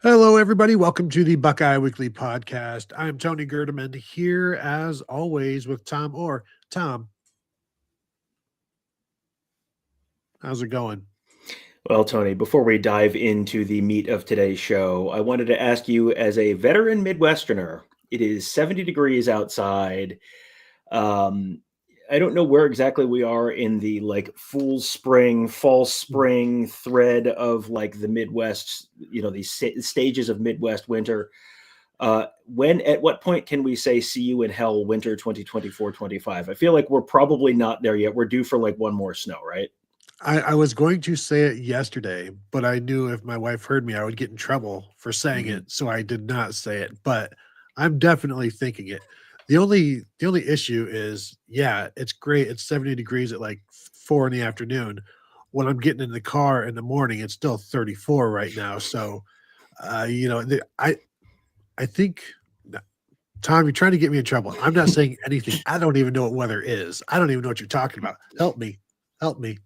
Hello, everybody. Welcome to the Buckeye Weekly Podcast. I'm Tony Gerdeman here, as always, with Tom Orr. Tom, how's it going? Well, Tony, before we dive into the meat of today's show, I wanted to ask you, as a veteran Midwesterner, it is 70 degrees outside. Um, I don't know where exactly we are in the full spring, fall spring thread of the Midwest, these stages of Midwest winter. At what point can we say, see you in hell, winter 2024-25? I feel like we're probably not there yet. We're due for one more snow, right? I was going to say it yesterday, but I knew if my wife heard me, I would get in trouble for saying Mhm. it, so I did not say it. But I'm definitely thinking it. The only issue is, yeah, it's great. It's 70 degrees at like 4 in the afternoon. When I'm getting in the car in the morning, it's still 34 right now. So, I think, no, Tom, you're trying to get me in trouble. I'm not saying anything. I don't even know what weather is. I don't even know what you're talking about. Help me. Help me.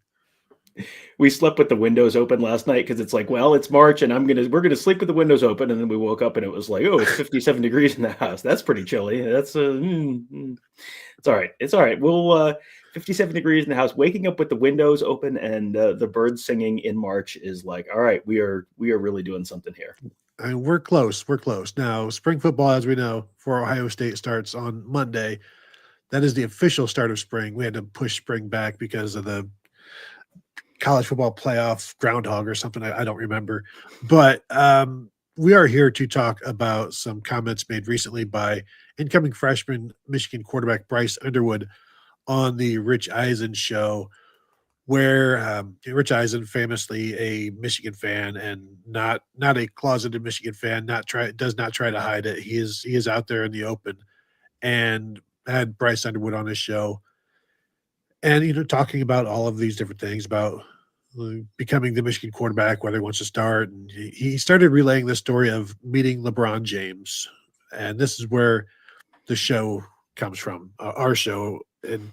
We slept with the windows open last night because it's well, it's March and we're gonna sleep with the windows open, and then we woke up and it was oh, it's 57 degrees in the house. That's pretty chilly. It's all right. It's all right. We'll 57 degrees in the house. Waking up with the windows open and the birds singing in March is all right. We are really doing something here. I mean, we're close. We're close. Now, spring football, as we know, for Ohio State starts on Monday. That is the official start of spring. We had to push spring back because of the college football playoff groundhog or something. I don't remember. But we are here to talk about some comments made recently by incoming freshman Michigan quarterback Bryce Underwood on the Rich Eisen Show, where Rich Eisen, famously a Michigan fan and not a closeted Michigan fan, does not try to hide it. He is out there in the open, and had Bryce Underwood on his show, and talking about all of these different things about becoming the Michigan quarterback, whether he wants to start, and he started relaying the story of meeting LeBron James, and this is where the show comes from, our show, and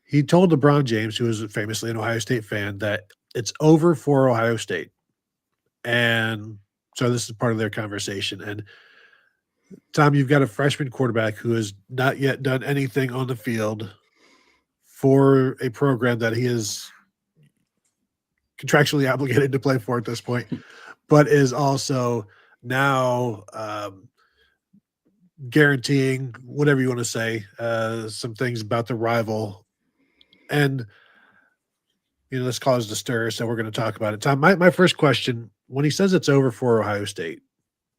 he told LeBron James, who is famously an Ohio State fan, that it's over for Ohio State. And so this is part of their conversation. And Tom, you've got a freshman quarterback who has not yet done anything on the field for a program that he is contractually obligated to play for at this point, but is also now guaranteeing, whatever you want to say, some things about the rival. And this caused a stir, so we're going to talk about it. Tom, my first question: when he says it's over for Ohio State,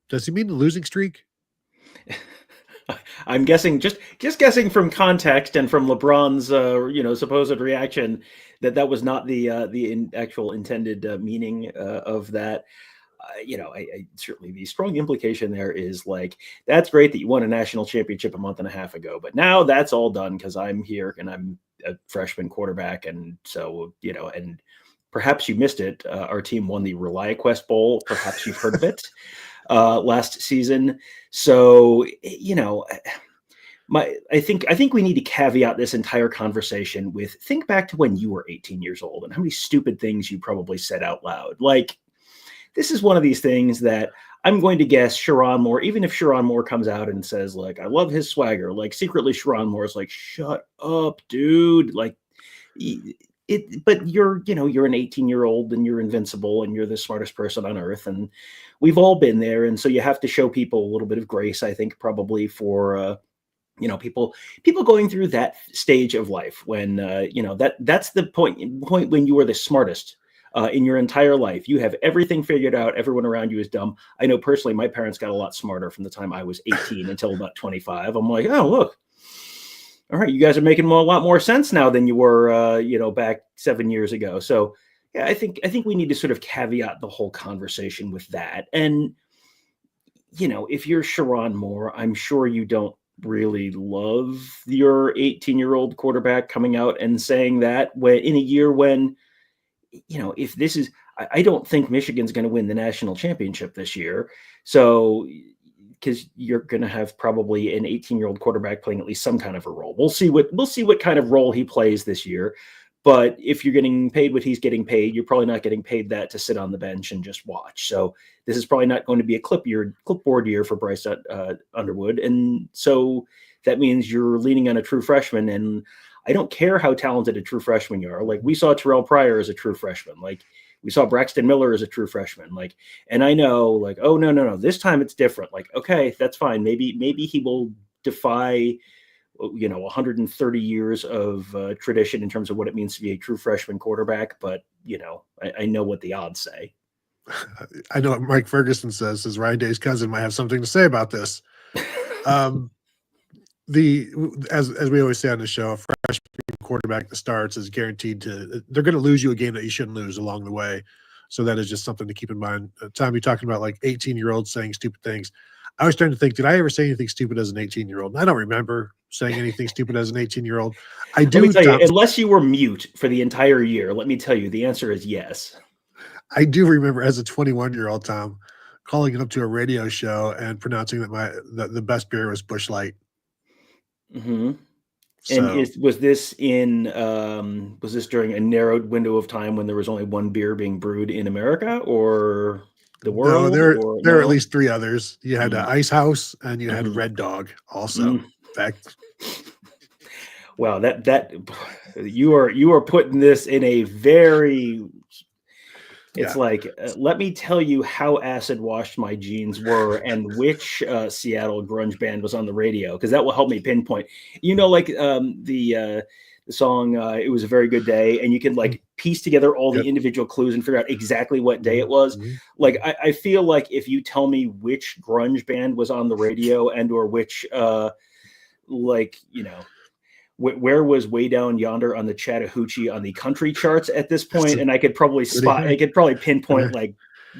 does he mean the losing streak? I'm guessing, just guessing from context and from LeBron's supposed reaction, that was not the actual intended meaning of that. I certainly, the strong implication there is that's great that you won a national championship a month and a half ago, but now that's all done because I'm here and I'm a freshman quarterback, and so and perhaps you missed it. Our team won the ReliaQuest Bowl. Perhaps you've heard of it last season. So I think we need to caveat this entire conversation with, think back to when you were 18 years old and how many stupid things you probably said out loud. This is one of these things that I'm going to guess Sharon Moore, even if Sharon Moore comes out and says, I love his swagger, secretly Sharon Moore is shut up, dude. But you're an 18-year-old and you're invincible and you're the smartest person on earth. And we've all been there. And so you have to show people a little bit of grace, I think, probably for, people going through that stage of life when, that's the point when you are the smartest in your entire life. You have everything figured out. Everyone around you is dumb. I know personally, my parents got a lot smarter from the time I was 18 until about 25. I'm oh, look, all right, you guys are making a lot more sense now than you were, back 7 years ago. So yeah, I think we need to sort of caveat the whole conversation with that. And, if you're Sharon Moore, I'm sure you don't really love your 18-year-old quarterback coming out and saying that when in a year when, if this is, I don't think Michigan's going to win the national championship this year. So, because you're going to have probably an 18-year-old quarterback playing at least some kind of a role. We'll see what kind of role he plays this year. But if you're getting paid what he's getting paid, you're probably not getting paid that to sit on the bench and just watch. So this is probably not going to be a clipboard year for Bryce Underwood. And so that means you're leaning on a true freshman. And I don't care how talented a true freshman you are. Like, we saw Terrell Pryor as a true freshman. Like, we saw Braxton Miller as a true freshman. Like, and I know, like, oh, no, this time it's different. Like, okay, that's fine. Maybe he will defy 130 years of tradition in terms of what it means to be a true freshman quarterback. But, I know what the odds say. I know what Mike Ferguson says Ryan Day's cousin might have something to say about this. As we always say on the show, a freshman quarterback that starts is guaranteed they're going to lose you a game that you shouldn't lose along the way. So that is just something to keep in mind. Tom, you're talking about like 18-year-olds saying stupid things. I was trying to think, did I ever say anything stupid as an 18-year-old? I don't remember saying anything stupid as an 18-year-old. I do. Let me tell you, unless you were mute for the entire year, let me tell you, the answer is yes. I do remember as a 21-year-old, Tom, calling it up to a radio show and pronouncing that the best beer was Busch Light. Mm-hmm. So, and was this during a narrowed window of time when there was only one beer being brewed in America or the world? No, there are at least three others. You had Ice House and you had Red Dog also. In fact, wow, that you are putting this in a very. It's like, let me tell you how acid washed my jeans were and which Seattle grunge band was on the radio, because that will help me pinpoint. Like the song "It Was a Very Good Day," and you can like piece together all the individual clues and figure out exactly what day it was. Mm-hmm. Like I feel like if you tell me which grunge band was on the radio and or which where was Way Down Yonder on the Chattahoochee on the country charts at this point, and I could probably pinpoint like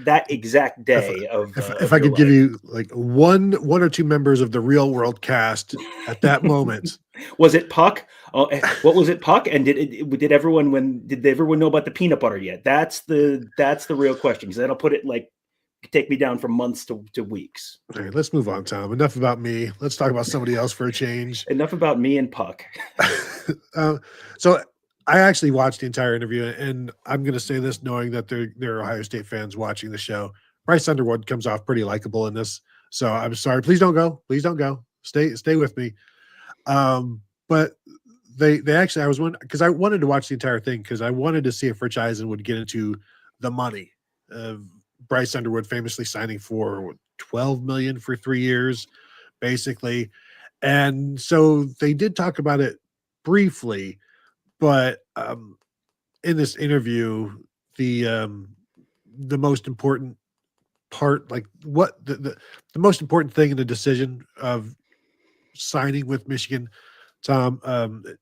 that exact day if I could give you like one or two members of the Real World cast at that moment. Was it Puck? What was it, Puck? And did everyone know about the peanut butter yet? That's the real question, because that'll put it like take me down from months to weeks. All right, let's move on, Tom. Enough about me. Let's talk about somebody else for a change. Enough about me and Puck. So I actually watched the entire interview, and I'm going to say this knowing that there are Ohio State fans watching the show. Bryce Underwood comes off pretty likable in this. So I'm sorry. Please don't go. Please don't go. Stay with me. But they actually, I was wondering, because I wanted to watch the entire thing because I wanted to see if Rich Eisen would get into the money. Bryce Underwood famously signing for $12 million for 3 years, basically. And so they did talk about it briefly, but in this interview, the most important part, like what the most important thing in the decision of signing with Michigan, Tom,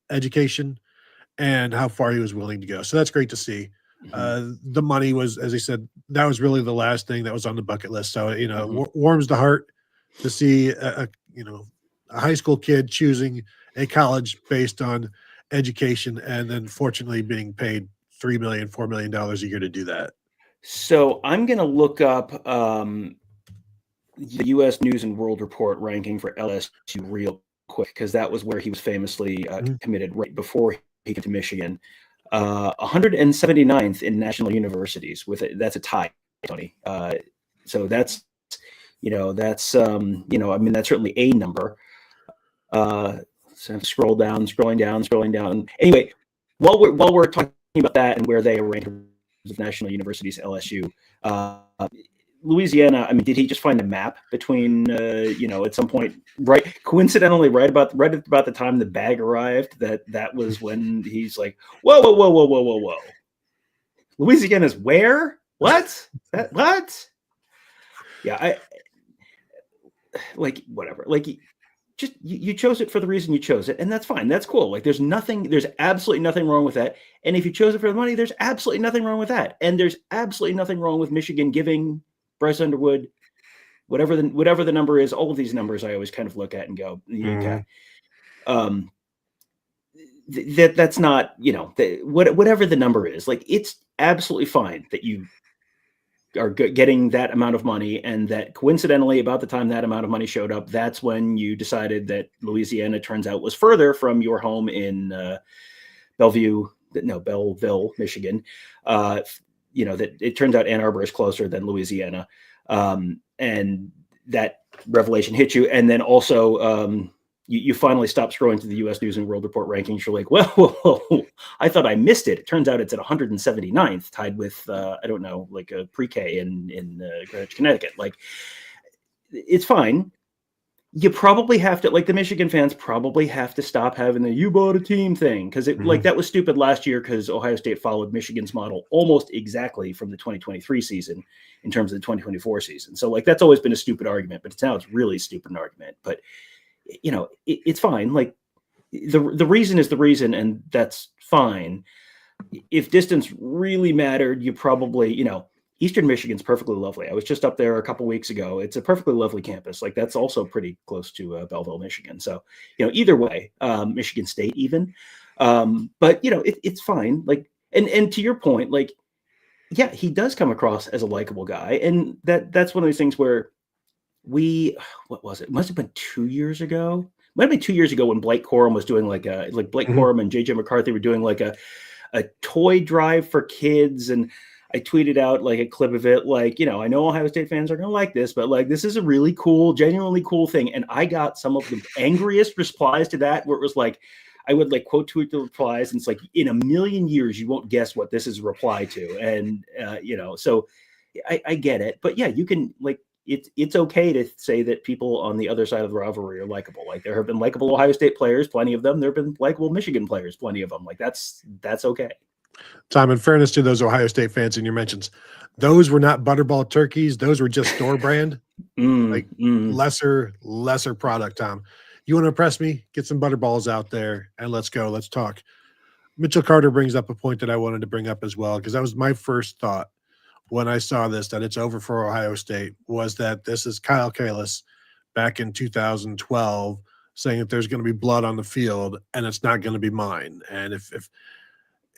education and how far he was willing to go. So that's great to see. The money was, as he said, that was really the last thing that was on the bucket list. So, warms the heart to see a high school kid choosing a college based on education and then fortunately being paid $3 million, $4 million a year to do that. So I'm going to look up the U.S. News and World Report ranking for LSU real quick, because that was where he was famously committed right before he came to Michigan. 179th in national universities that's a tie, Tony. So that's that's certainly a number. So scrolling down. Anyway, while we're talking about that and where they are ranked with national universities, LSU, Louisiana. I mean, did he just find a map between at some point, coincidentally, right about the time the bag arrived, that was when he's like, whoa, Louisiana's where? What? What? Yeah, I like whatever. Like, just you chose it for the reason you chose it, and that's fine. That's cool. Like, there's absolutely nothing wrong with that. And if you chose it for the money, there's absolutely nothing wrong with that. And there's absolutely nothing wrong with Michigan giving Bryce Underwood whatever the number is. All of these numbers I always kind of look at and go, okay. That's not, whatever the number is, like, it's absolutely fine that you are getting that amount of money, and that coincidentally about the time that amount of money showed up, that's when you decided that Louisiana turns out was further from your home in Bellevue, Belleville, Michigan. That it turns out Ann Arbor is closer than Louisiana, and that revelation hits you, and then also you finally stop scrolling through the U.S. News and World Report rankings. You're like, well, I thought I missed it. It turns out it's at 179th, tied with like a pre-K in Greenwich, Connecticut. Like, it's fine. You probably have to, like, the Michigan fans probably have to stop having the "you bought a team" thing, because like that was stupid last year, because Ohio State followed Michigan's model almost exactly from the 2023 season in terms of the 2024 season. So like that's always been a stupid argument, but now it's really a stupid argument. But it's fine. Like the reason is the reason, and that's fine. If distance really mattered, you probably Eastern Michigan's perfectly lovely. I was just up there a couple weeks ago. It's a perfectly lovely campus. Like that's also pretty close to Belleville, Michigan. So, either way, Michigan State even. But it's fine. Like, and to your point, like, yeah, he does come across as a likable guy, and that's one of those things where what was it? It must have been 2 years ago. It might have been 2 years ago when Blake Corum was doing Blake Corum and JJ McCarthy were doing like a toy drive for kids, and I tweeted out like a clip of it, like, I know Ohio State fans are going to like this, but like, this is a really cool, genuinely cool thing. And I got some of the angriest replies to that, where it was like, I would like quote tweet the replies, and it's like, in a million years, you won't guess what this is a reply to. And, so I get it, but yeah, you can like, it's okay to say that people on the other side of the rivalry are likable. Like there have been likable Ohio State players, plenty of them. There have been likable Michigan players, plenty of them. Like that's okay. Tom, in fairness to those Ohio State fans in your mentions, those were not Butterball turkeys. Those were just store brand, lesser product, Tom. You want to impress me? Get some Butterballs out there and let's go. Let's talk. Mitchell Carter brings up a point that I wanted to bring up as well, because that was my first thought when I saw this, that it's over for Ohio State, was that this is Kyle Kalis back in 2012 saying that there's going to be blood on the field and it's not going to be mine. And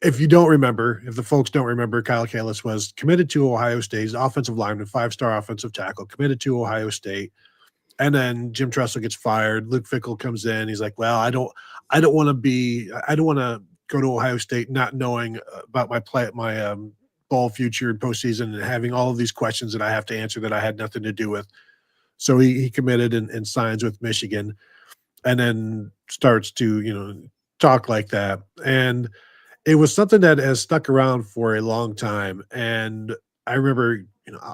if you don't remember, if the folks don't remember, Kyle Kalis was committed to Ohio State's offensive lineman, 5-star offensive tackle, committed to Ohio State. And then Jim Tressel gets fired. Luke Fickell comes in. He's like, well, I don't want to go to Ohio State not knowing about my ball future and postseason and having all of these questions that I have to answer that I had nothing to do with. So he committed and signs with Michigan, and then starts to, talk like that. And it was something that has stuck around for a long time. And I remember,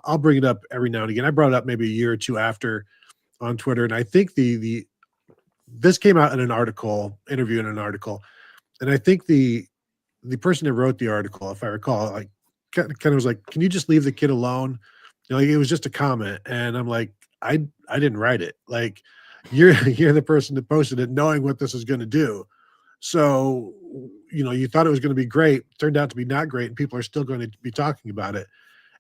I'll bring it up every now and again. I brought it up maybe a year or two after on Twitter. And I think this came out in an interview in an article. And I think the person that wrote the article, if I recall, like kind of was like, can you just leave the kid alone? Like, it was just a comment. And I'm like, I didn't write it. Like, you're the person that posted it knowing what this is going to do. So, you thought it was going to be great, turned out to be not great, and people are still going to be talking about it.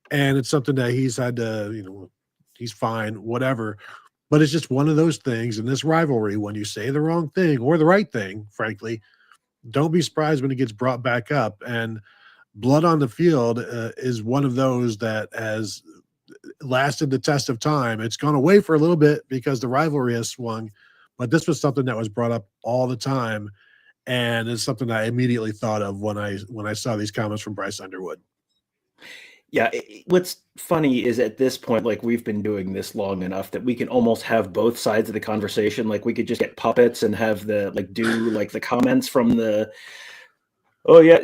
And it's something that he's had to, he's fine, whatever. But it's just one of those things in this rivalry, when you say the wrong thing or the right thing, frankly, don't be surprised when it gets brought back up. And blood on the field is one of those that has lasted the test of time. It's gone away for a little bit because the rivalry has swung, but this was something that was brought up all the time. And it's something I immediately thought of when I saw these comments from Bryce Underwood. Yeah, what's funny is at this point, like, we've been doing this long enough that we can almost have both sides of the conversation. Like, we could just get puppets and have the comments from the, oh yeah,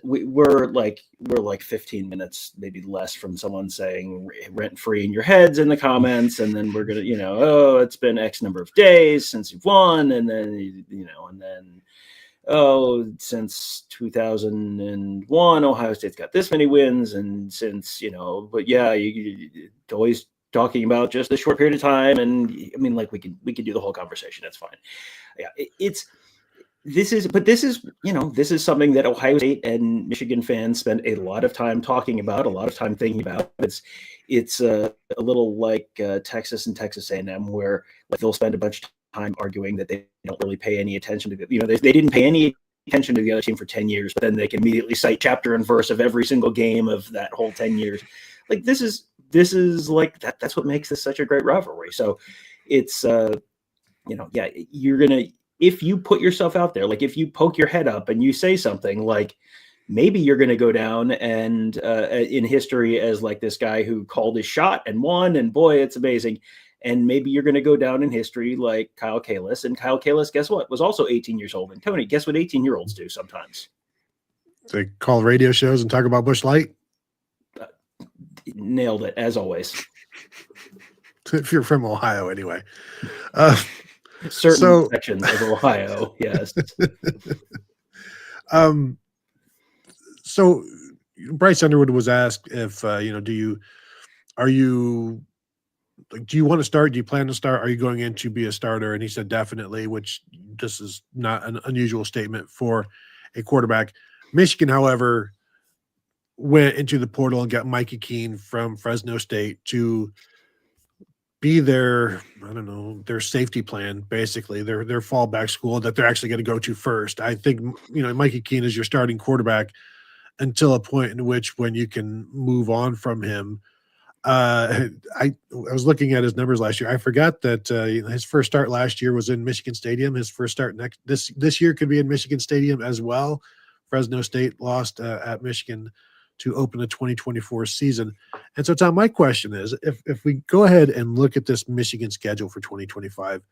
we're like 15 minutes, maybe less, from someone saying rent free in your heads in the comments, and then we're gonna, oh, it's been X number of days since you've won, and then and then, oh, since 2001, Ohio State's got this many wins, and since, but yeah, you always talking about just a short period of time, and I mean, like, we could do the whole conversation. That's fine. Yeah, this is something that Ohio State and Michigan fans spend a lot of time talking about, a lot of time thinking about. It's a little like Texas and Texas A&M, where like they'll spend a bunch of time arguing that they don't really pay any attention to they didn't pay any attention to the other team for 10 years, but then they can immediately cite chapter and verse of every single game of that whole 10 years. Like, this is like that's what makes this such a great rivalry. So it's yeah, if you put yourself out there, like if you poke your head up and you say something, like maybe you're going to go down and in history as like this guy who called his shot and won, and boy, it's amazing. And maybe you're going to go down in history like Kyle Kalis. And Kyle Kalis, guess what, was also 18 years old. And Tony, guess what 18-year-olds do sometimes? They call radio shows and talk about Busch Light. Nailed it, as always. If you're from Ohio, anyway. Certain sections of Ohio, yes. So Bryce Underwood was asked if do you want to start? Do you plan to start? Are you going in to be a starter? And he said definitely, which this is not an unusual statement for a quarterback. Michigan, however, went into the portal and got Mikey Keene from Fresno State to be their safety plan, basically their fallback school that they're actually going to go to first. I think, Mikey Keene is your starting quarterback until a point in which when you can move on from him. I was looking at his numbers last year. I forgot that his first start last year was in Michigan Stadium. His first start this year could be in Michigan Stadium as well. Fresno State lost at Michigan to open the 2024 season. And so, Tom, my question is, if we go ahead and look at this Michigan schedule for 2025,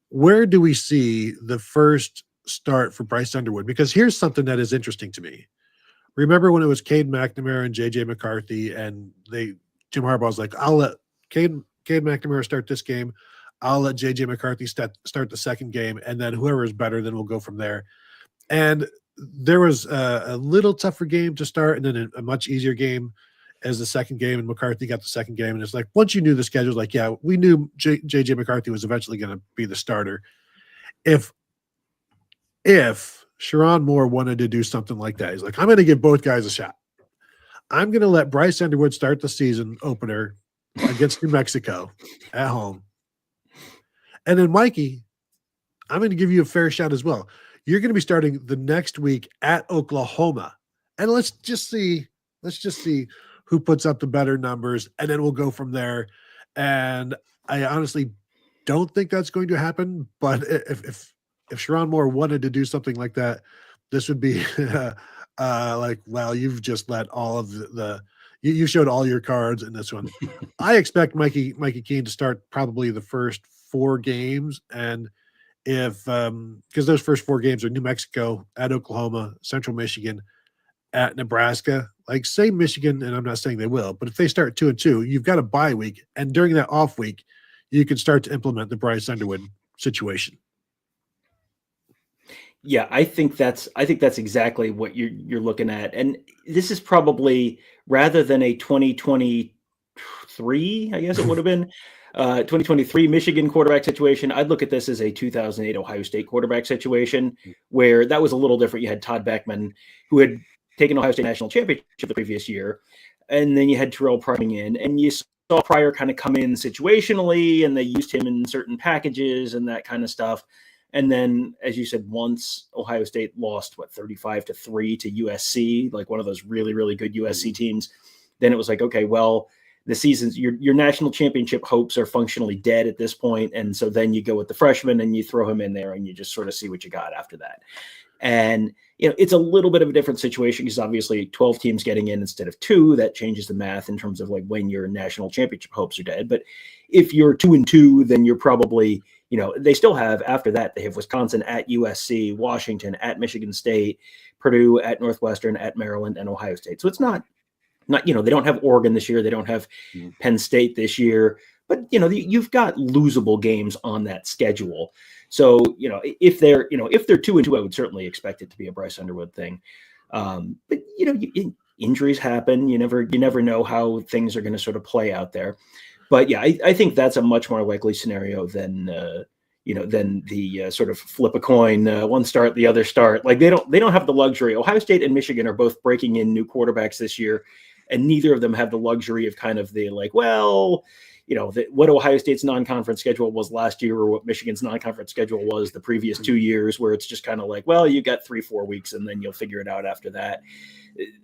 where do we see the first start for Bryce Underwood? Because here's something that is interesting to me. Remember when it was Cade McNamara and J.J. McCarthy, and Jim Harbaugh was like, I'll let Cade McNamara start this game. I'll let J.J. McCarthy start the second game, and then whoever is better, then we'll go from there. And there was a little tougher game to start and then a much easier game as the second game, and McCarthy got the second game. And it's like, once you knew the schedule, like, yeah, we knew J.J. McCarthy was eventually going to be the starter. If Sherrone Moore wanted to do something like that, he's like, I'm going to give both guys a shot. I'm going to let Bryce Underwood start the season opener against New Mexico at home. And then, Mikey, I'm going to give you a fair shot as well. You're going to be starting the next week at Oklahoma. And let's just see who puts up the better numbers, and then we'll go from there. And I honestly don't think that's going to happen, but if Sherrone Moore wanted to do something like that, this would be like, well, you've just let all of you showed all your cards in this one. I expect Mikey Keene to start probably the first 4 games, and if because those first 4 games are New Mexico, at Oklahoma, Central Michigan, at Nebraska. Like, say Michigan, and I'm not saying they will, but if they start 2-2, you've got a bye week, and during that off week, you can start to implement the Bryce Underwood situation. Yeah, I think that's exactly what you're looking at, and this is probably, rather than a 2023, I guess it would have been 2023 Michigan quarterback situation, I'd look at this as a 2008 Ohio State quarterback situation, where that was a little different. You had Todd Beckman, who had taken Ohio State national championship the previous year, and then you had Terrell Pryor in, and you saw Pryor kind of come in situationally, and they used him in certain packages and that kind of stuff. And then, as you said, once Ohio State lost 35-3 to USC, like one of those really, really good USC teams, then it was like, okay, well, the season's your national championship hopes are functionally dead at this point. And so then you go with the freshman and you throw him in there and you just sort of see what you got after that. And, it's a little bit of a different situation because obviously 12 teams getting in instead of 2, that changes the math in terms of like when your national championship hopes are dead. But if you're 2-2, then you're probably, they still have, after that, they have Wisconsin at USC, Washington at Michigan State, Purdue at Northwestern, at Maryland, and Ohio State. So it's not, they don't have Oregon this year. They don't have Penn State this year. But, you've got losable games on that schedule. So, if they're 2-2, I would certainly expect it to be a Bryce Underwood thing. But, injuries happen. You never know how things are going to sort of play out there. But yeah, I think that's a much more likely scenario than the sort of flip a coin, one start, the other start. Like they don't have the luxury. Ohio State and Michigan are both breaking in new quarterbacks this year, and neither of them have the luxury of kind of the like, well, what Ohio State's non-conference schedule was last year or what Michigan's non-conference schedule was the previous 2 years, where it's just kind of like, well, you got 3-4 weeks and then you'll figure it out after that.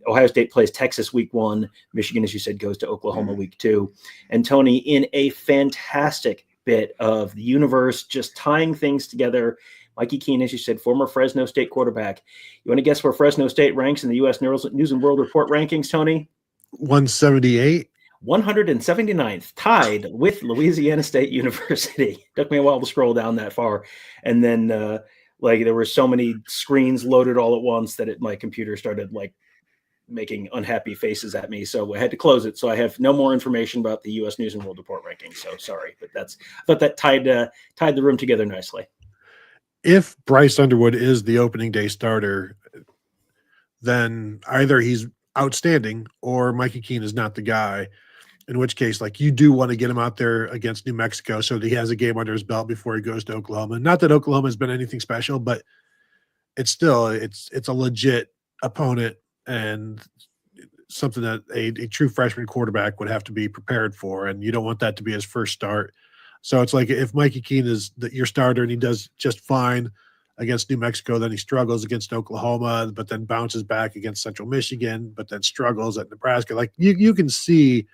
Ohio State plays Texas week 1. Michigan, as you said, goes to Oklahoma week 2. And Tony, in a fantastic bit of the universe, just tying things together. Mikey Keene, as you said, former Fresno State quarterback. You want to guess where Fresno State ranks in the U.S. News and World Report rankings, Tony? 178. 179th, tied with Louisiana State University. Took me a while to scroll down that far. And then there were so many screens loaded all at once that my computer started making unhappy faces at me. So I had to close it. So I have no more information about the U.S. News and World Report rankings. So sorry, but I thought that tied the room together nicely. If Bryce Underwood is the opening day starter, then either he's outstanding or Mikey Keene is not the guy. In which case, you do want to get him out there against New Mexico so that he has a game under his belt before he goes to Oklahoma. Not that Oklahoma has been anything special, but it's still it's a legit opponent and something that a true freshman quarterback would have to be prepared for, and you don't want that to be his first start. So it's if Mikey Keene is your starter and he does just fine against New Mexico, then he struggles against Oklahoma, but then bounces back against Central Michigan, but then struggles at Nebraska. You can see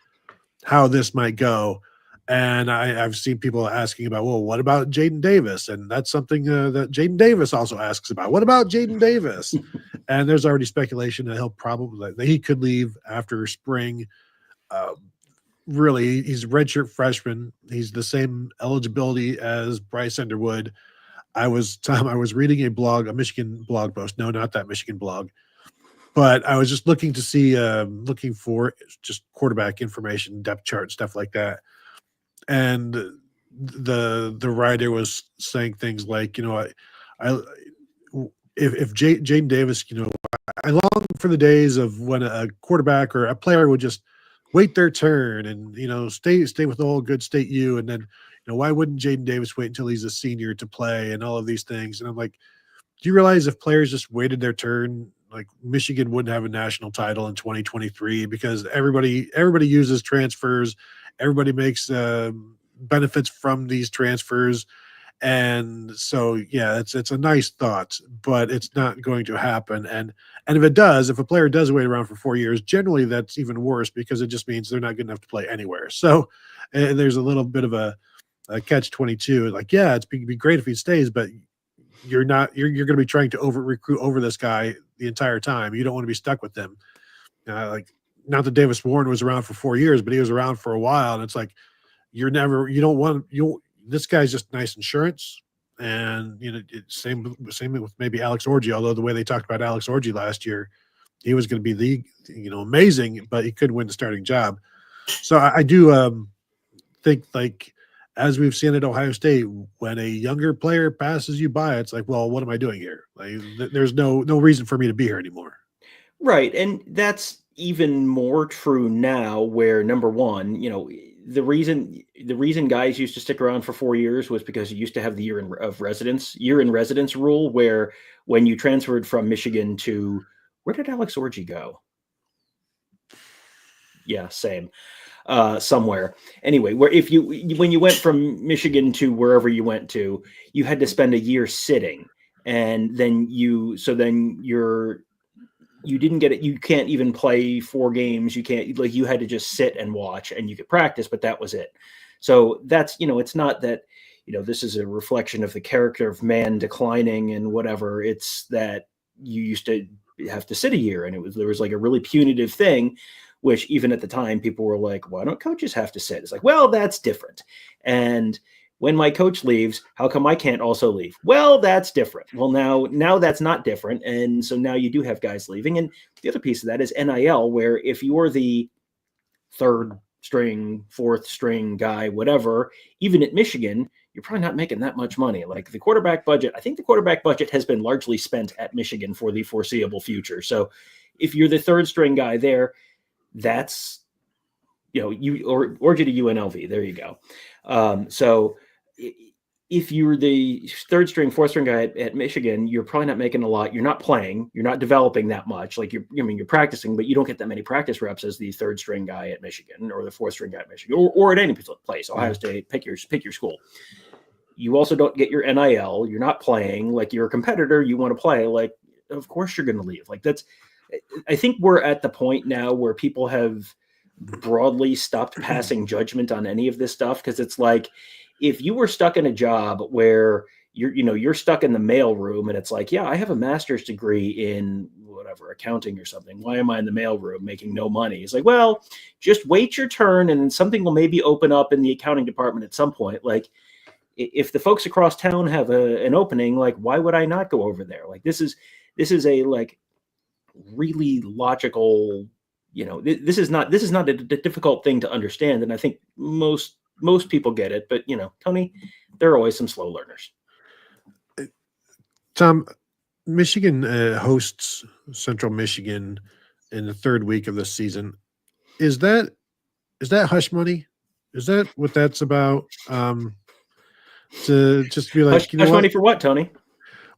how this might go. And I've seen people asking about, well, what about Jaden Davis? And that's something that Jaden Davis also asks about. What about Jaden Davis? And there's already speculation that that he could leave after spring. Really, he's a redshirt freshman. He's the same eligibility as Bryce Underwood. I was reading a Michigan blog post. No, not that Michigan blog. But I was just looking for just quarterback information, depth chart, stuff like that. And the writer was saying things like, if Jaden Davis, I long for the days of when a quarterback or a player would just wait their turn and, stay with the whole good state U. And then, why wouldn't Jaden Davis wait until he's a senior to play and all of these things? And I'm like, do you realize if players just waited their turn, Michigan wouldn't have a national title in 2023 because everybody uses transfers. Everybody makes benefits from these transfers. And so, yeah, it's a nice thought, but it's not going to happen. And if it does, if a player does wait around for 4 years, generally that's even worse because it just means they're not good enough to play anywhere. So and there's a little bit of a catch-22. Yeah, it'd be great if he stays, but you're going to be trying to recruit over this guy the entire time. You don't want to be stuck with them. Not that Davis Warren was around for 4 years, but he was around for a while. And it's this guy's just nice insurance. And, same with maybe Alex Orji, although the way they talked about Alex Orji last year, he was going to be amazing, but he couldn't win the starting job. So I do think as we've seen at Ohio State, when a younger player passes you by, it's well, what am I doing here? There's no reason for me to be here anymore. Right. And that's even more true now where, number one, the reason guys used to stick around for 4 years was because you used to have the year in residence rule, where when you transferred from Michigan to, where did Alex Orji go? Yeah, same. Somewhere. Anyway, when you went from Michigan to wherever you went to, you had to spend a year sitting, and then you didn't get it. You can't even play 4 games. You can't, you had to just sit and watch, and you could practice, but that was it. So that's, it's not that, this is a reflection of the character of man declining and whatever. It's that you used to have to sit a year, and there was a really punitive thing, which even at the time people were like, why don't coaches have to sit? It's well, that's different. And when my coach leaves, how come I can't also leave? Well, that's different. Well, now that's not different. And so now you do have guys leaving. And the other piece of that is NIL, where if you're the third string, fourth string guy, whatever, even at Michigan, you're probably not making that much money. The quarterback budget, I think the quarterback budget has been largely spent at Michigan for the foreseeable future. So if you're the third string guy there, that's, or to UNLV. There you go. So if you're the third string, fourth string guy at Michigan, you're probably not making a lot. You're not playing. You're not developing that much. You're practicing, but you don't get that many practice reps as the third string guy at Michigan or the fourth string guy at Michigan or at any place. Ohio State, pick your school. You also don't get your NIL. You're not playing. You're a competitor. You want to play. Of course you're going to leave. I think we're at the point now where people have broadly stopped passing judgment on any of this stuff, because it's if you were stuck in a job where you're stuck in the mail room and it's like, yeah, I have a master's degree in whatever, accounting or something. Why am I in the mail room making no money? It's like, well, just wait your turn and then something will maybe open up in the accounting department at some point. Like if the folks across town have an opening, like why would I not go over there? Like this is a like really logical, this is not a difficult thing to understand. And I think most people get it, but Tony, there are always some slow learners. Tom, Michigan hosts Central Michigan in the third week of the season. Is that hush money? Is that what that's about? To just be like, hush money for what, Tony?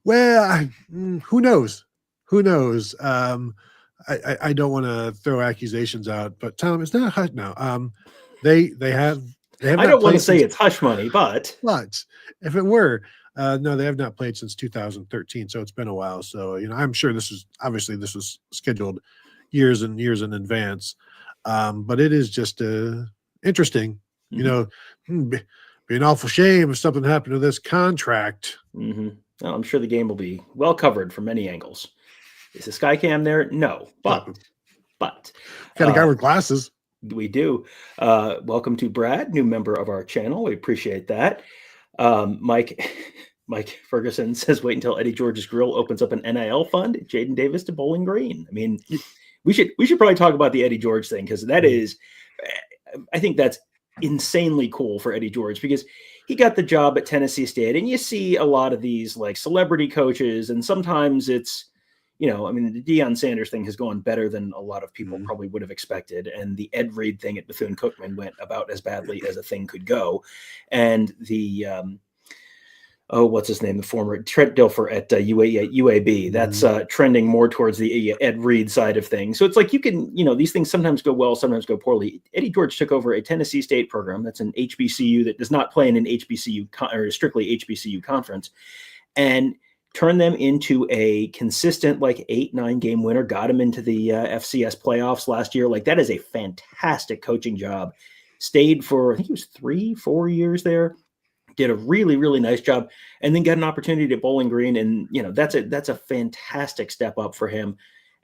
Well, who knows? Who knows? I don't want to throw accusations out, but Tom, it's not hush now. They have. I don't want to say it's hush money, but if it were, no, they have not played since 2013, so it's been a while. So I'm sure this was scheduled years and years in advance, but it is just interesting. Mm-hmm. Be an awful shame if something happened to this contract. Mm-hmm. Well, I'm sure the game will be well covered from many angles. Is the sky cam there? No, but got a guy with glasses. We do. Welcome to Brad, new member of our channel. We appreciate that. Mike Ferguson says, wait until Eddie George's Grill opens up an NIL fund. Jaden Davis to Bowling Green. I mean, we should probably talk about the Eddie George thing, because that is, I think that's insanely cool for Eddie George, because he got the job at Tennessee State, and you see a lot of these like celebrity coaches, and sometimes it's, the Deion Sanders thing has gone better than a lot of people probably would have expected. And the Ed Reed thing at Bethune-Cookman went about as badly as a thing could go. And the, what's his name? The former Trent Dilfer at UAB. That's trending more towards the Ed Reed side of things. So it's like you can, these things sometimes go well, sometimes go poorly. Eddie George took over a Tennessee State program that's an HBCU that does not play in an HBCU or strictly HBCU conference, and turned them into a consistent 8-9 game winner, got him into the FCS playoffs last year. Like, that is a fantastic coaching job. Stayed for, I think it was 3-4 years there, did a really, really nice job, and then got an opportunity at Bowling Green. And, that's a fantastic step up for him.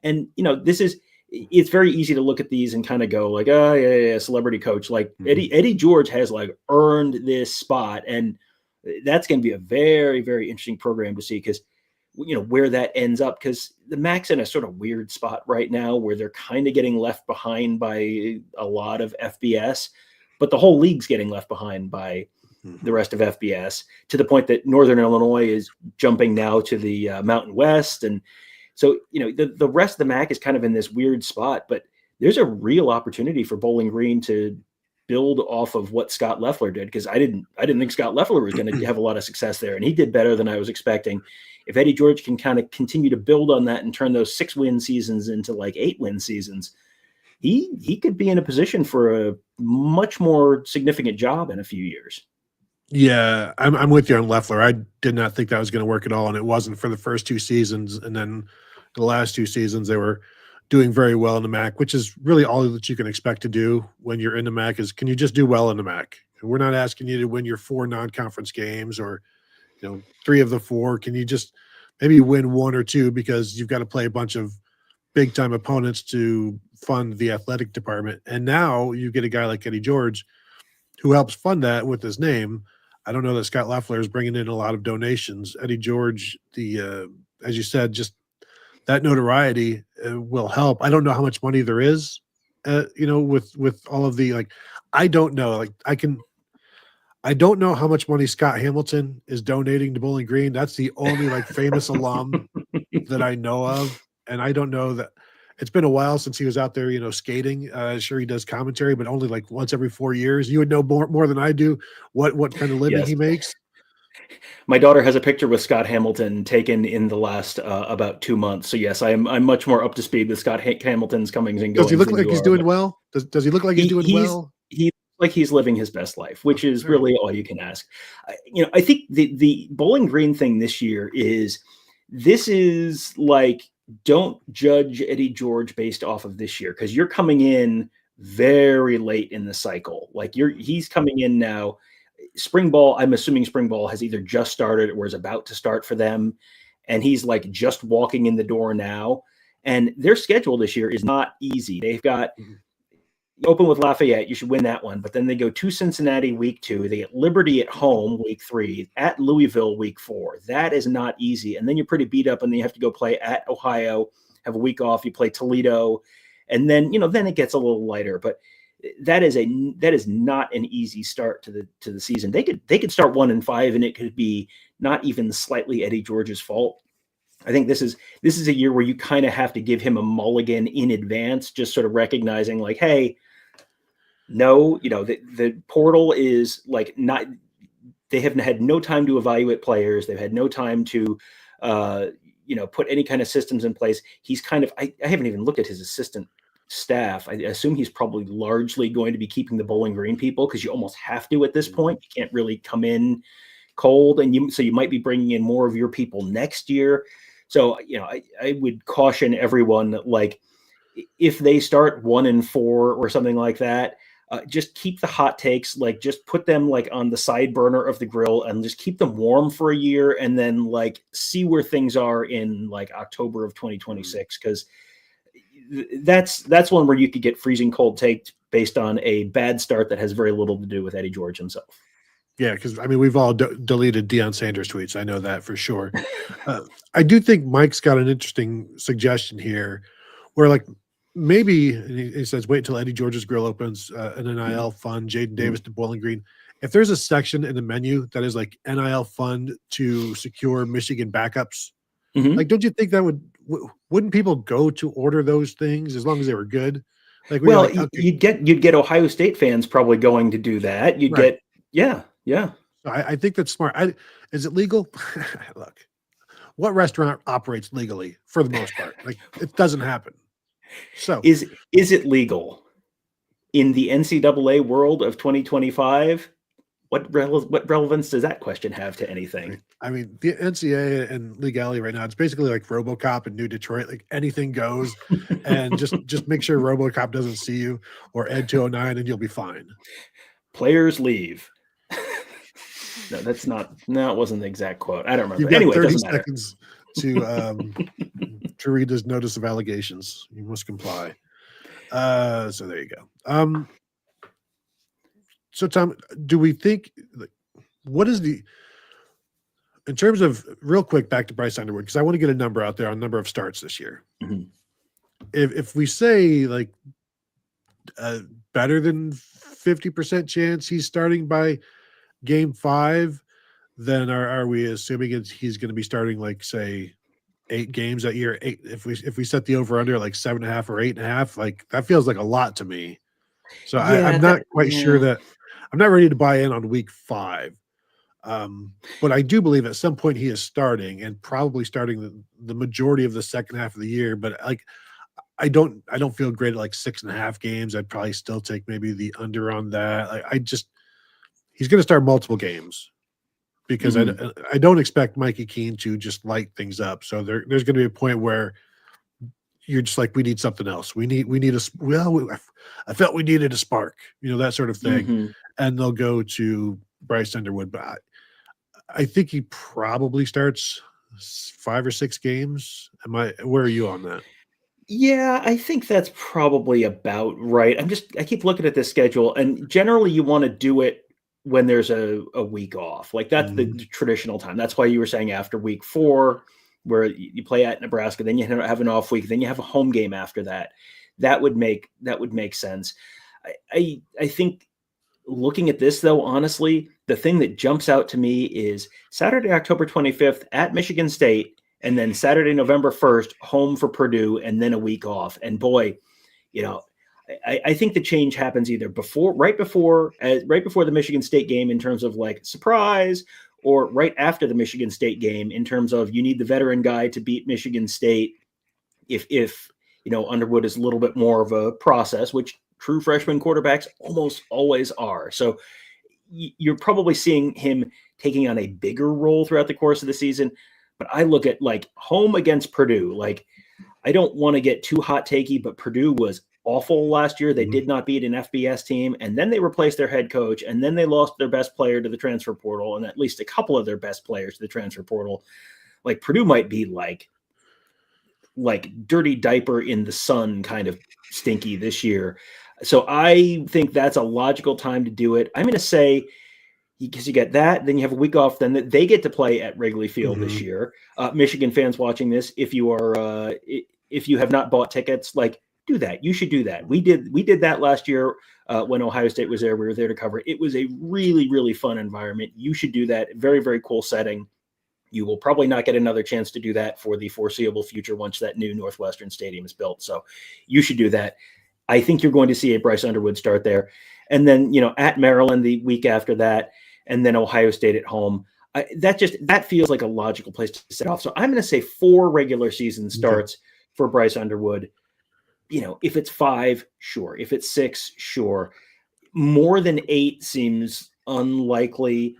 And, it's very easy to look at these and kind of go like, oh yeah, celebrity coach. Like Eddie George has earned this spot, and that's going to be a very, very interesting program to see, because where that ends up, because the MAC's in a sort of weird spot right now where they're kind of getting left behind by a lot of FBS, but the whole league's getting left behind by the rest of FBS, to the point that Northern Illinois is jumping now to the Mountain West. And so, the rest of the MAC is kind of in this weird spot, but there's a real opportunity for Bowling Green to build off of what Scott Loeffler did, because I didn't think Scott Loeffler was going to have a lot of success there, and he did better than I was expecting. If Eddie George can kind of continue to build on that and turn those 6-win seasons into 8-win seasons, he could be in a position for a much more significant job in a few years. Yeah, I'm with you on Loeffler. I did not think that was going to work at all, and it wasn't for the first 2 seasons, and then the last 2 seasons they were doing very well in the MAC, which is really all that you can expect to do when you're in the MAC. Is, can you just do well in the MAC? We're not asking you to win your 4 non-conference games or 3 of the 4. Can you just maybe win 1 or 2, because you've got to play a bunch of big time opponents to fund the athletic department. And now you get a guy like Eddie George who helps fund that with his name. I don't know that Scott Loeffler is bringing in a lot of donations. Eddie George, as you said, just that notoriety will help. I don't know how much money there is, with all of the I don't know. I don't know how much money Scott Hamilton is donating to Bowling Green. That's the only famous alum that I know of, and I don't know that. It's been a while since he was out there, skating. Sure, he does commentary, but only once every 4 years. You would know more than I do what kind of living he makes. My daughter has a picture with Scott Hamilton taken in the last about 2 months. So yes, I'm much more up to speed with Scott Hamilton's comings and goings. Does he look like he's doing well? Does he look like he's doing well? He like he's living his best life, which is really all you can ask. I think the Bowling Green thing this year is don't judge Eddie George based off of this year, because you're coming in very late in the cycle. He's coming in now. spring ball, I'm assuming spring ball has either just started or is about to start for them. And he's like just walking in the door now. And their schedule this year is not easy. They've got open with Lafayette. You should win that one. But then they go to Cincinnati week 2. They get Liberty at home week 3, at Louisville week 4. That is not easy. And then you're pretty beat up, and then you have to go play at Ohio, have a week off. You play Toledo. And then, then it gets a little lighter. But that is not an easy start to the season. They could start 1-5, and it could be not even slightly Eddie George's fault. I think this is a year where you kind of have to give him a mulligan in advance, just sort of recognizing like, hey, no, the portal is like not. They haven't had no time to evaluate players. They've had no time to, put any kind of systems in place. He's kind of. I haven't even looked at his assistant staff. I assume he's probably largely going to be keeping the Bowling Green people, because you almost have to at this point. You can't really come in cold, and so you might be bringing in more of your people next year. So I would caution everyone that, like, if they start 1-4 or something like that, just keep the hot takes, like just put them like on the side burner of the grill and just keep them warm for a year, and then like see where things are in like October of 2026, because that's one where you could get freezing cold takes based on a bad start that has very little to do with Eddie George himself. Yeah, because we've all deleted Deion Sanders tweets. I know that for sure. I do think Mike's got an interesting suggestion here, where like maybe he says wait until Eddie George's grill opens, an NIL fund, Jaden Davis to Bowling Green. If there's a section in the menu that is like NIL fund to secure Michigan backups, like don't you think that wouldn't people go to order those things as long as they were good? Like, you'd get Ohio State fans probably going to do that. You'd get Yeah. I think that's smart. Is it legal? Look, what restaurant operates legally for the most part? Like, it doesn't happen. So is it legal in the NCAA world of 2025? What relevance does that question have to anything? I mean, the NCAA and legality right now, it's basically like RoboCop in New Detroit. Like anything goes, and just make sure RoboCop doesn't see you, or Ed 209, and you'll be fine. Players leave. No, that's not. No, it wasn't the exact quote. I don't remember. You've got anyway, 30 seconds to read this notice of allegations. You must comply. So there you go. So Tom, do we think what is in terms of real quick back to Bryce Underwood, because I want to get a number out there on number of starts this year. Mm-hmm. If we say like better than 50% chance he's starting by game 5, then are we assuming he's going to be starting like say 8 games that year? 8. If we set the over under like 7.5 or 8.5, like that feels like a lot to me. So I'm not quite sure that I'm not ready to buy in on week 5. But I do believe at some point he is starting, and probably starting the majority of the second half of the year. But like I don't feel great at like 6.5 games. I'd probably still take maybe the under on that. He's going to start multiple games, because I don't expect Mikey Keene to just light things up. So there's going to be a point where you're just like, we need something else. I felt we needed a spark, that sort of thing. And they'll go to Bryce Underwood. But I think he probably starts 5 or 6 games. Where are you on that? Yeah, I think that's probably about right. I keep looking at this schedule, and generally you want to do it when there's a week off. Like that's the traditional time. That's why you were saying after week 4, where you play at Nebraska, then you have an off week, then you have a home game after that. That would make sense. I think looking at this though, honestly, the thing that jumps out to me is Saturday, October 25th at Michigan State, and then Saturday, November 1st, home for Purdue, and then a week off. And boy, I think the change happens either right before the Michigan State game in terms of like surprise, or right after the Michigan State game in terms of you need the veteran guy to beat Michigan State. If Underwood is a little bit more of a process, which true freshman quarterbacks almost always are. So you're probably seeing him taking on a bigger role throughout the course of the season. But I look at like home against Purdue. Like, I don't want to get too hot takey, but Purdue was awful last year. They Mhm. did not beat an FBS team, and then they replaced their head coach, and then they lost their best player to the transfer portal, and at least a couple of their best players to the transfer portal. Like Purdue might be like dirty diaper in the sun kind of stinky this year. So I think that's a logical time to do it. I'm going to say, because you get that, then you have a week off, then they get to play at Wrigley Field this Mhm. year. Michigan fans watching this, if you have not bought tickets, like, do that. You should do that. We did that last year when Ohio State was there. We were there to cover it. It was a really, really fun environment. You should do that. Very, very cool setting. You will probably not get another chance to do that for the foreseeable future once that new Northwestern Stadium is built. So you should do that. I think you're going to see a Bryce Underwood start there. And then, at Maryland the week after that, and then Ohio State at home. That feels like a logical place to set off. So I'm going to say 4 regular season starts for Bryce Underwood. If it's 5, sure. If it's 6, sure. More than 8 seems unlikely.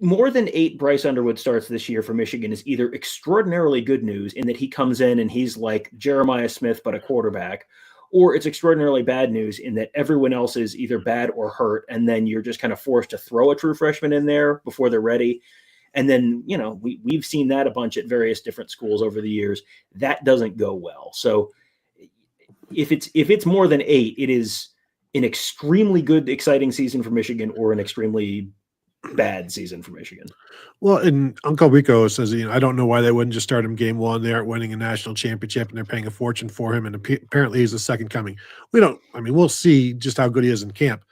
More than 8 Bryce Underwood starts this year for Michigan is either extraordinarily good news in that he comes in and he's like Jeremiah Smith, but a quarterback, or it's extraordinarily bad news in that everyone else is either bad or hurt, and then you're just kind of forced to throw a true freshman in there before they're ready. And then, we've seen that a bunch at various different schools over the years. That doesn't go well. So if it's more than 8, it is an extremely good, exciting season for Michigan or an extremely bad season for Michigan. Well, and Uncle Rico says, I don't know why they wouldn't just start him game 1. They aren't winning a national championship, and they're paying a fortune for him, and apparently he's the second coming. We'll see just how good he is in camp.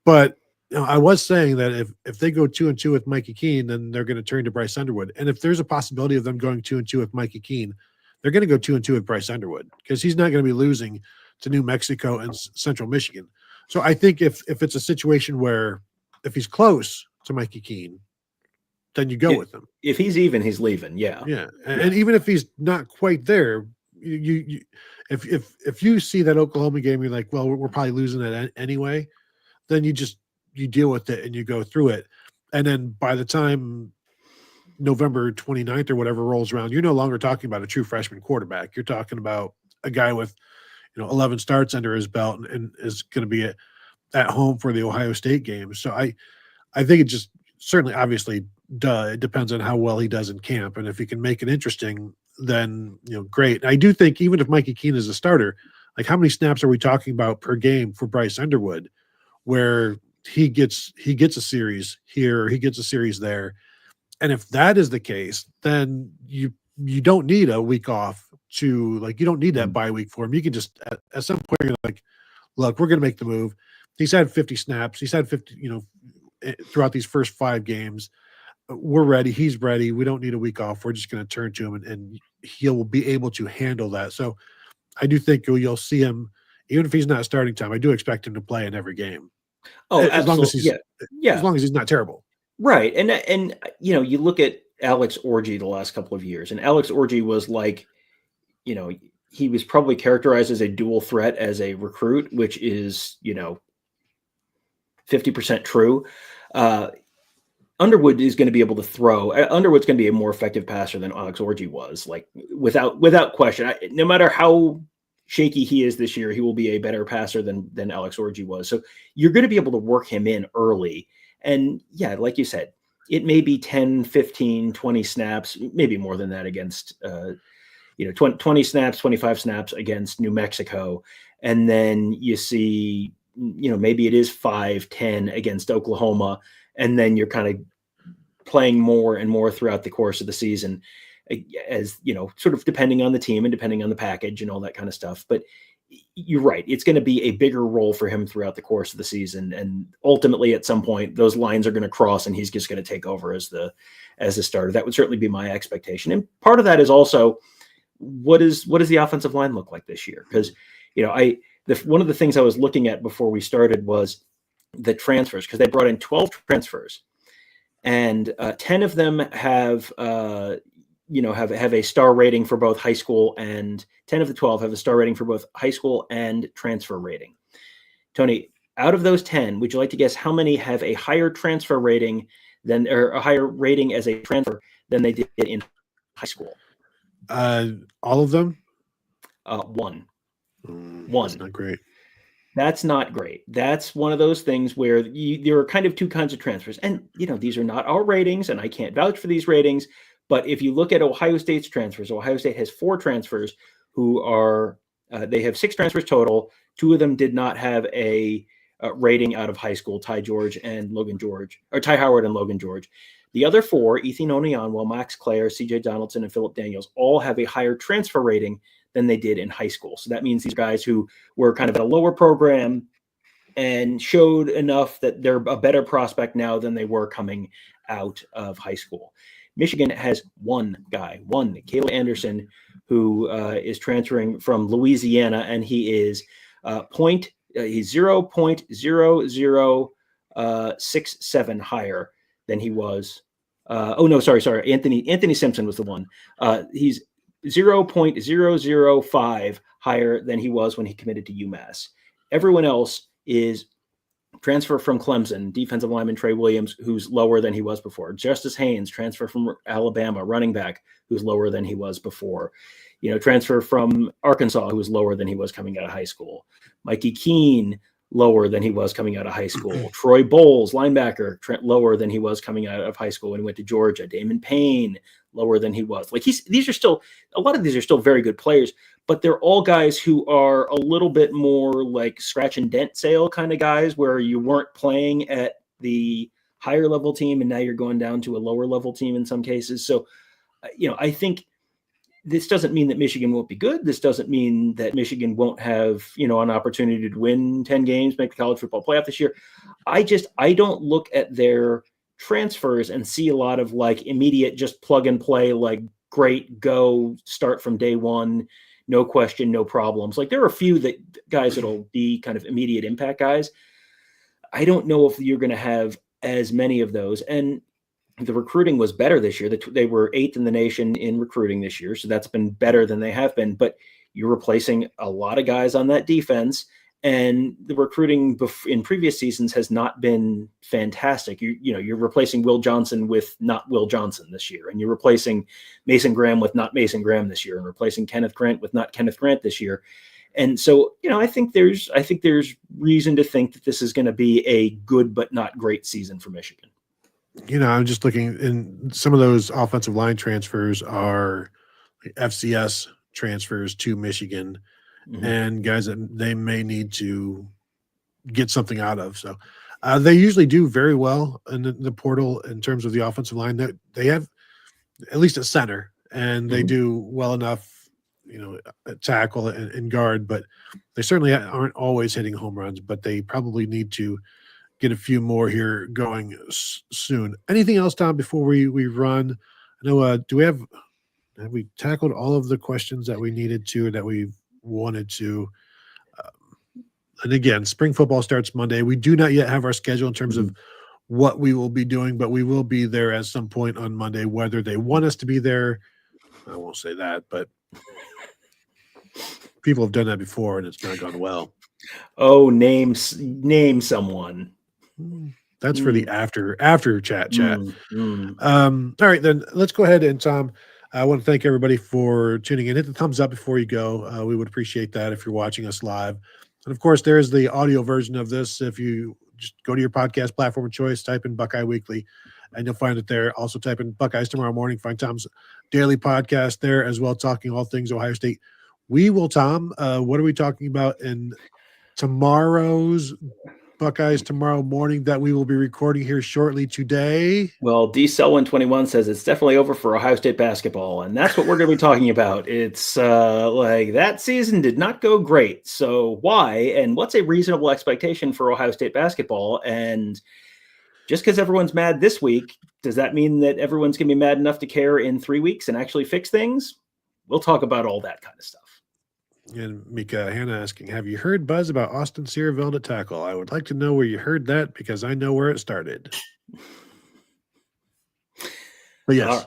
But I was saying that if they go 2-2 with Mikey Keene, then they're going to turn to Bryce Underwood. And if there's a possibility of them going 2-2 with Mikey Keene, they're going to go 2-2 with Bryce Underwood because he's not going to be losing to New Mexico and Central Michigan. So I think if it's a situation where if he's close to Mikey Keene, then you go with him. If he's even, he's leaving. Yeah. Yeah. And even if he's not quite there, if you see that Oklahoma game, you're like, well, we're probably losing it anyway, then you deal with it and you go through it. And then by the time November 29th or whatever rolls around, you're no longer talking about a true freshman quarterback. You're talking about a guy with, 11 starts under his belt and is going to be at home for the Ohio State game. So I think it just certainly, obviously, it depends on how well he does in camp. And if he can make it interesting, then, great. I do think even if Mikey Keene is a starter, like how many snaps are we talking about per game for Bryce Underwood, where he gets a series here, he gets a series there. And if that is the case, then you don't need a week off you don't need that bye week for him. You can just at some point you're like, look, we're going to make the move. He's had 50 snaps. He's had 50, throughout these first 5 games. We're ready. He's ready. We don't need a week off. We're just going to turn to him and he'll be able to handle that. So I do think you'll see him, even if he's not starting time, I do expect him to play in every game. Oh, as long as he's, yeah. As long as he's not terrible. Right. And you look at Alex Orji the last couple of years, and Alex Orji was like, he was probably characterized as a dual threat as a recruit, which is, 50% true. Underwood is going to be able to throw. Underwood's going to be a more effective passer than Alex Orji was, like without question. No matter how shaky he is this year, he will be a better passer than Alex Orji was. So you're going to be able to work him in early. And yeah, like you said, it may be 10, 15, 20 snaps, maybe more than that against, 20 snaps, 25 snaps against New Mexico. And then you see, maybe it is 5, 10 against Oklahoma. And then you're kind of playing more and more throughout the course of the season, as, sort of depending on the team and depending on the package and all that kind of stuff. But you're right. It's going to be a bigger role for him throughout the course of the season. And ultimately at some point, those lines are going to cross and he's just going to take over as the starter. That would certainly be my expectation. And part of that is also, what does the offensive line look like this year? Because, one of the things I was looking at before we started was the transfers, because they brought in 12 transfers and 10 of them have a star rating for both high school, and 10 of the 12 have a star rating for both high school and transfer rating. Tony, out of those 10, would you like to guess how many have a higher transfer rating or a higher rating as a transfer than they did in high school? All of them? 1. One. That's not great. That's not great. That's one of those things where there are kind of two kinds of transfers. And, these are not our ratings, and I can't vouch for these ratings. But if you look at Ohio State's transfers, Ohio State has 4 transfers who are, they have 6 transfers total. 2 of them did not have a rating out of high school, Ty Howard and Logan George. The other 4, Ethan Onionwell, Max Clare, CJ Donaldson, and Philip Daniels, all have a higher transfer rating than they did in high school. So that means these guys who were kind of at a lower program and showed enough that they're a better prospect now than they were coming out of high school. Michigan has one guy, Caleb Anderson, who is transferring from Louisiana, and he is he's 0.0067 higher than he was. Sorry. Anthony Simpson was the one. He's 0.005 higher than he was when he committed to UMass. Everyone else is transfer from Clemson, defensive lineman Trey Williams, who's lower than he was before. Justice Haynes, transfer from Alabama, running back, who's lower than he was before. Transfer from Arkansas, who was lower than he was coming out of high school. Mikey Keene, lower than he was coming out of high school. Troy Bowles, linebacker, lower than he was coming out of high school when he went to Georgia. Damon Payne, lower than he was. A lot of these are still very good players, but they're all guys who are a little bit more like scratch and dent sale kind of guys, where you weren't playing at the higher level team and now you're going down to a lower level team in some cases. So, I think this doesn't mean that Michigan won't be good. This doesn't mean that Michigan won't have, an opportunity to win 10 games, make the college football playoff this year. I don't look at their transfers and see a lot of like immediate, just plug and play, like great, go start from day one, no question, no problems. Like there are a few guys that'll be kind of immediate impact guys. I don't know if you're going to have as many of those. And the recruiting was better this year. They were 8th in the nation in recruiting this year. So that's been better than they have been, but you're replacing a lot of guys on that defense. And the recruiting in previous seasons has not been fantastic. You're replacing Will Johnson with not Will Johnson this year. And you're replacing Mason Graham with not Mason Graham this year, and replacing Kenneth Grant with not Kenneth Grant this year. And so, I think there's reason to think that this is going to be a good, but not great season for Michigan. I'm just looking, and some of those offensive line transfers are FCS transfers to Michigan, and guys that they may need to get something out of. So they usually do very well in the portal in terms of the offensive line. That they have at least a center, and they do well enough, at tackle and guard, but they certainly aren't always hitting home runs, but they probably need to get a few more here going soon. Anything else, Tom, before we run? I know, have we tackled all of the questions that we needed to, that we wanted to? And again, spring football starts Monday. We do not yet have our schedule in terms of what we will be doing, but we will be there at some point on Monday, whether they want us to be there. I won't say that, but people have done that before and it's not gone well. Oh, name someone. That's for the after chat. All right, then let's go ahead. And Tom, I want to thank everybody for tuning in. Hit the thumbs up before you go. We would appreciate that if you're watching us live. And of course, there is the audio version of this. If you just go to your podcast platform of choice, type in Buckeye Weekly, and you'll find it there. Also type in Buckeyes Tomorrow Morning. Find Tom's daily podcast there as well, talking all things Ohio State. We will, Tom, what are we talking about in tomorrow's Buckeyes Tomorrow Morning that we will be recording here shortly today? Well, D-Cell121 says it's definitely over for Ohio State basketball, and that's what we're going to be talking about. It's like that season did not go great. So why, and what's a reasonable expectation for Ohio State basketball? And just because everyone's mad this week, does that mean that everyone's going to be mad enough to care in 3 weeks and actually fix things? We'll talk about all that kind of stuff. And Mika Hannah asking, have you heard buzz about Austin Searveld at tackle? I would like to know where you heard that because I know where it started. But yes.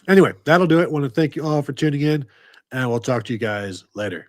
Anyway, that'll do it. I want to thank you all for tuning in, and we'll talk to you guys later.